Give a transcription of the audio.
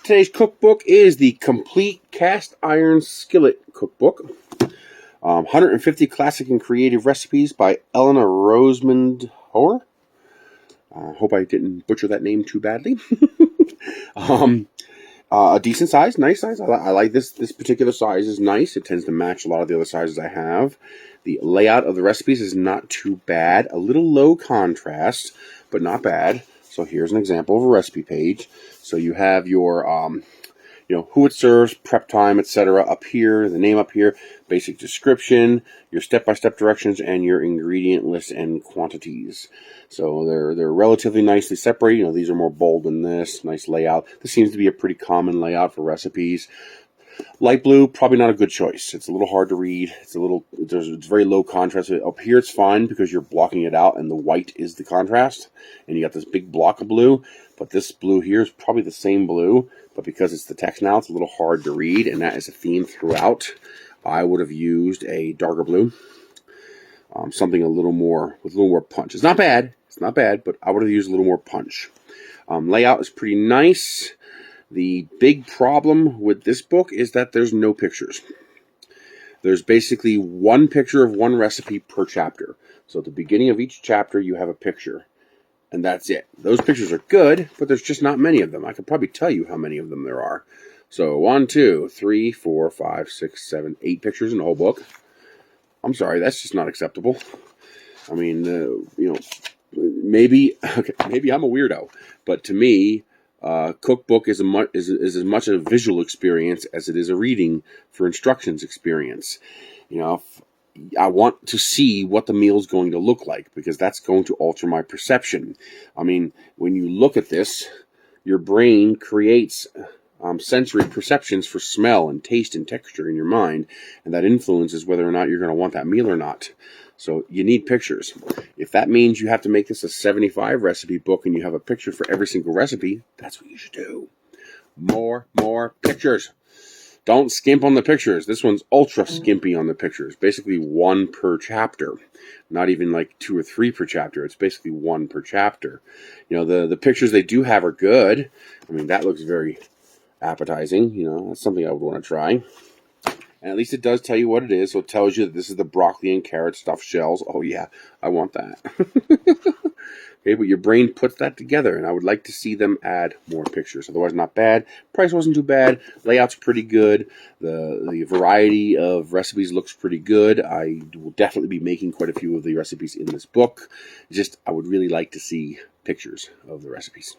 Today's cookbook is the Complete Cast Iron Skillet Cookbook. 150 Classic and Creative Recipes by Eleanor Rosamond Hoare. Hope I didn't butcher that name too badly. A decent size, nice size. I like this. This particular size is nice. It tends to match a lot of the other sizes I have. The layout of the recipes is not too bad. A little low contrast, but not bad. So here's an example of a recipe page. So you have your, who it serves, prep time, etc. up here, the name up here, basic description, your step-by-step directions, and your ingredient list and quantities. So they're relatively nicely separated. These are more bold than this. Nice layout. This seems to be a pretty common layout for recipes. Light blue, probably not a good choice. It's a little hard to read. It's very low contrast. Up here it's fine because you're blocking it out and the white is the contrast. And you got this big block of blue. But this blue here is probably the same blue. But because it's the text now, it's a little hard to read. And that is a theme throughout. I would have used a darker blue. Something with a little more punch. It's not bad. It's not bad, but I would have used a little more punch. Layout is pretty nice. The big problem with this book is that there's no pictures. There's basically one picture of one recipe per chapter. So at the beginning of each chapter, you have a picture. And that's it. Those pictures are good, but there's just not many of them. I could probably tell you how many of them there are. So 1, 2, 3, 4, 5, 6, 7, 8 pictures in the whole book. I'm sorry, that's just not acceptable. I mean, maybe I'm a weirdo, but to me, cookbook is as much a visual experience as it is a reading for instructions experience. I want to see what the meal is going to look like because that's going to alter my perception. I mean, when you look at this, your brain creates sensory perceptions for smell and taste and texture in your mind, and that influences whether or not you're going to want that meal or not. So you need pictures. If that means you have to make this a 75 recipe book and you have a picture for every single recipe, that's what you should do. More pictures. Don't skimp on the pictures. This one's ultra skimpy on the pictures. Basically 1 per chapter. Not even like 2 or 3 per chapter. It's basically 1 per chapter. The pictures they do have are good. I mean, that looks very appetizing. That's something I would want to try. And at least it does tell you what it is. So it tells you that this is the broccoli and carrot stuffed shells. Oh yeah, I want that. Okay, but your brain puts that together, and I would like to see them add more pictures. Otherwise, not bad. Price wasn't too bad. Layout's pretty good. The variety of recipes looks pretty good. I will definitely be making quite a few of the recipes in this book. I would really like to see pictures of the recipes.